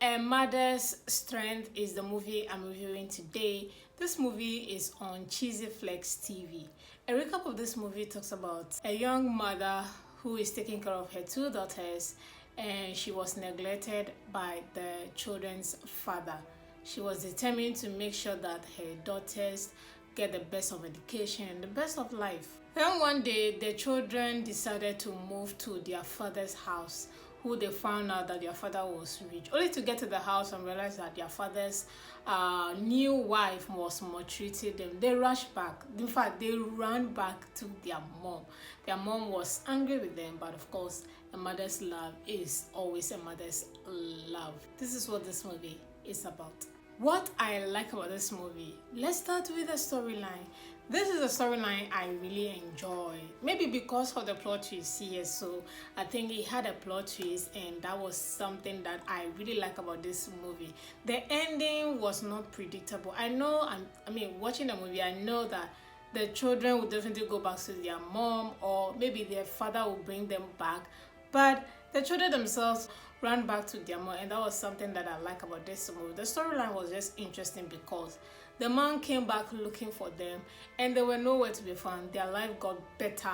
A Mother's Strength is the movie I'm reviewing today. This movie is on Chizzy Flex TV. A recap of this movie talks about a young mother who is taking care of her two daughters, and she was neglected by the children's father. She was determined to make sure that her daughters get the best of education and the best of life. Then one day, the children decided to move to their father's house, who they found out that their father was rich, only to get to the house and realize that their father's new wife was maltreating them. They rushed back. In fact, they ran back to their mom. Their mom was angry with them, but of course, a mother's love is always a mother's love. This is what this movie is about. What I like about this movie, let's start with the storyline. This is a storyline I really enjoy. Maybe because of the plot twist here, so I think it had a plot twist, and that was something that I really like about this movie. The ending was not predictable. I know, watching the movie, I know that the children would definitely go back to their mom, or maybe their father will bring them back, but the children themselves ran back to their mom, and that was something that I like about this movie. The storyline was just interesting because the man came back looking for them, and they were nowhere to be found. Their life got better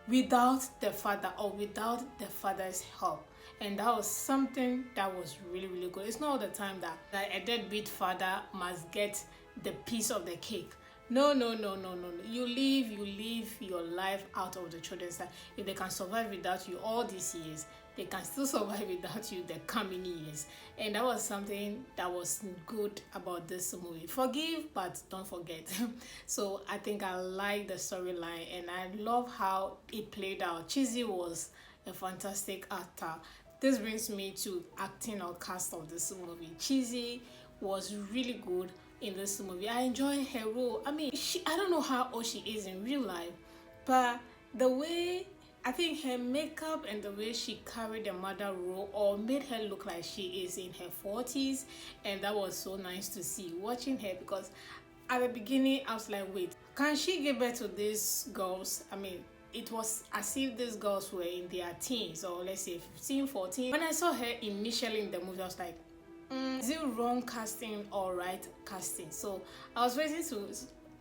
without the father, or without the father's help, and that was something that was really, really good. It's not all the time that a deadbeat father must get the piece of the cake. No. You live your life out of the children's life. If they can survive without you all these years, they can still survive without you the coming years. And that was something that was good about this movie. Forgive, but don't forget. So I think I like the storyline, and I love how it played out. Chizzy was a fantastic actor. This brings me to acting or cast of this movie. Chizzy was really good in this movie. I enjoy her role. I don't know how old she is in real life, but the way, I think her makeup and the way she carried the mother role or made her look like she is in her 40s, and that was so nice to see watching her, because at the beginning I was like, wait, can she give birth to these girls? It was as if these girls were in their teens, or let's say 15, 14. When I saw her initially in the movie, I was like, is it wrong casting or right casting? So I was waiting to,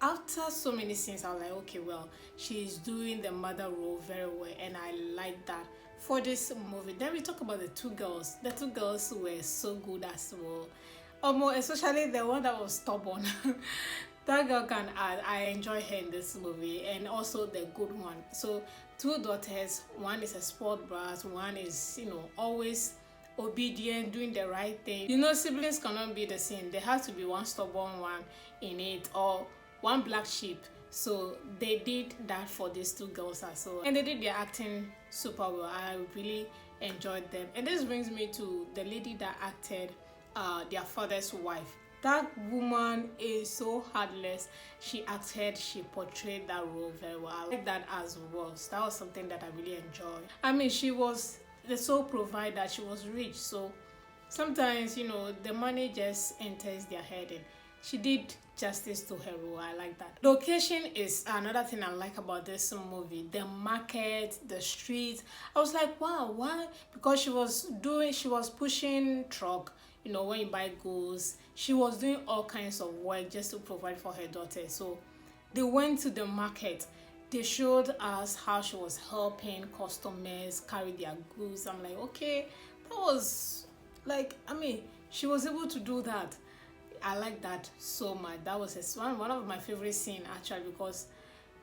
after so many scenes, I was like, okay, well, she's doing the mother role very well, and I like that for this movie. Then we talk about the two girls. The two girls were so good as well. Especially the one that was stubborn. That girl can add. I enjoy her in this movie, and also the good one. So two daughters, one is a sport brat, one is, always obedient, doing the right thing. Siblings cannot be the same. There has to be one stubborn one in it, or one black sheep. So they did that for these two girls as well, and they did their acting super well. I really enjoyed them. And this brings me to the lady that acted their father's wife. That woman is so heartless. She portrayed that role very well. I like that as well. So that was something that I really enjoyed. She was the sole provider. She was rich, so sometimes the money just enters their head, and she did justice to her role. I like that. Location is another thing I like about this movie. The market, the streets. I was like, wow, why? Because she was pushing truck, when you buy goods. She was doing all kinds of work just to provide for her daughter. So they went to the market. They showed us how she was helping customers carry their goods. I'm like, okay, that was like, she was able to do that. I like that so much. That was one of my favorite scenes, actually, because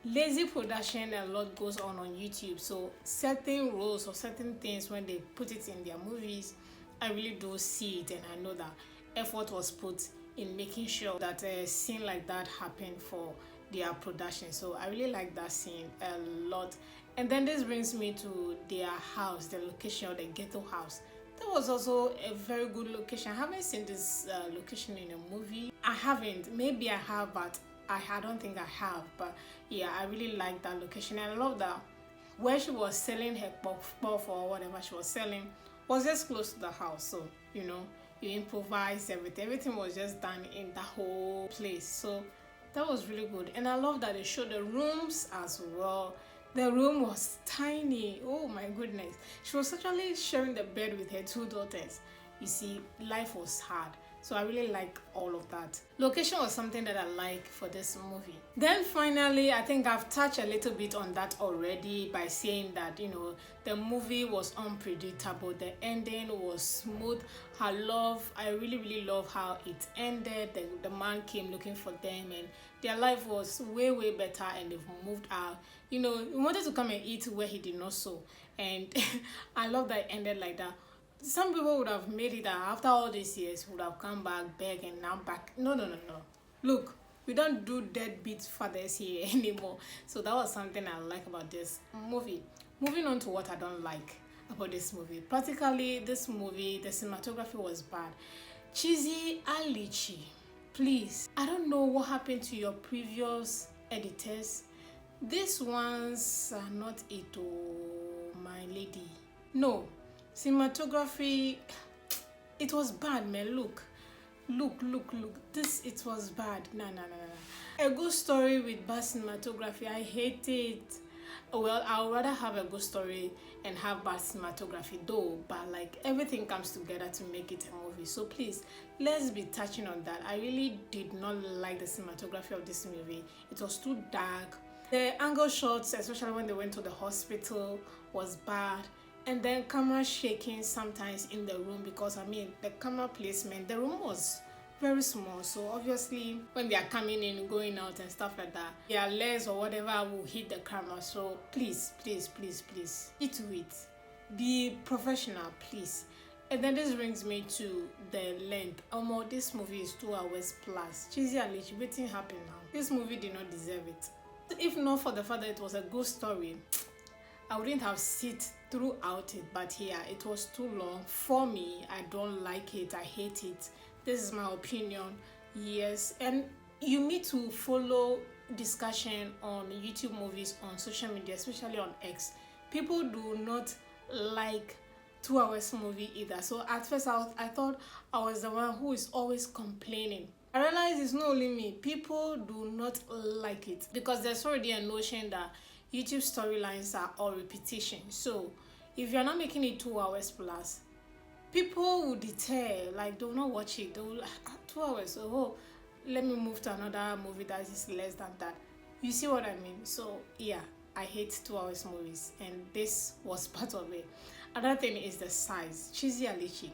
lazy production, a lot goes on YouTube. So certain roles or certain things, when they put it in their movies, I really do see it, and I know that effort was put in making sure that a scene like that happened for their production. So I really like that scene a lot. And then this brings me to their house, the location of the ghetto house. That was also a very good location. I haven't seen this location in a movie. I haven't. Maybe I have, but I don't think I have. But yeah, I really like that location. And I love that where she was selling her puff or whatever she was selling was just close to the house. So, you improvise everything. Everything was just done in that whole place. So that was really good. And I love that they showed the rooms as well. The room was tiny. Oh my goodness. She was actually sharing the bed with her two daughters. you see, life was hard. So I really like all of that. Location was something that I like for this movie. Then finally, I think I've touched a little bit on that already by saying that, the movie was unpredictable. The ending was smooth. I really, really love how it ended. The man came looking for them and their life was way, way better and they've moved out. He wanted to come and eat where he did not sow. And I love that it ended like that. Some people would have made it that after all these years would have come back, beg, and now back. No. Look, we don't do deadbeat fathers here anymore. So that was something I like about this movie. Moving on to what I don't like about this movie. Practically, this movie, the cinematography was bad. Chizzy, Alichi, please. I don't know what happened to your previous editors. These ones are not it, oh, my lady. No. Cinematography, it was bad, man. Look. It was bad. No. A good story with bad cinematography, I hate it. Well, I would rather have a good story and have bad cinematography though, but like everything comes together to make it a movie. So please, let's be touching on that. I really did not like the cinematography of this movie. It was too dark. The angle shots, especially when they went to the hospital, was bad. And then camera shaking sometimes in the room because the camera placement, the room was very small. So obviously when they are coming in, going out and stuff like that, their legs or whatever will hit the camera. So please, see to it. Be professional, please. And then this brings me to the length. This movie is 2 hours plus. Chizzy Alichi, wetin happen now? This movie did not deserve it. If not for the fact that it was a good story, I wouldn't have sit throughout it, but yeah, it was too long for me. I don't like it. I hate it. This is my opinion. Yes, and you need to follow discussion on YouTube movies on social media, especially on X. People do not like 2 hours movie either. So at first I thought I was the one who is always complaining. I realized it's not only me. People do not like it because there's already a notion that YouTube storylines are all repetition. So if you're not making it 2 hours plus, people will deter, like they will not watch it. They will 2 hours. Oh, let me move to another movie that is less than that. You see what I mean? So yeah, I hate 2 hours movies, and this was part of it. Another thing is the size. Chizzy Alichi,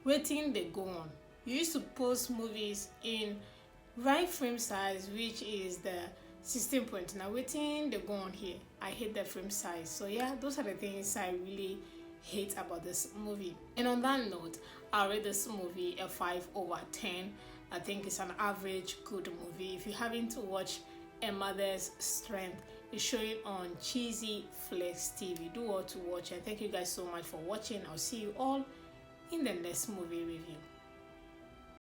waiting they go on. You used to post movies in right frame size, which is the 16 point. Now waiting they go on here. I hate the frame size. So yeah, those are the things I really hate about this movie. And on that note, I rate this movie a 5/10. I think it's an average good movie. If you haven't watched A Mother's Strength, it's showing on Chizzy Flex TV. Do all to watch, and thank you guys so much for watching. I'll see you all in the next movie review.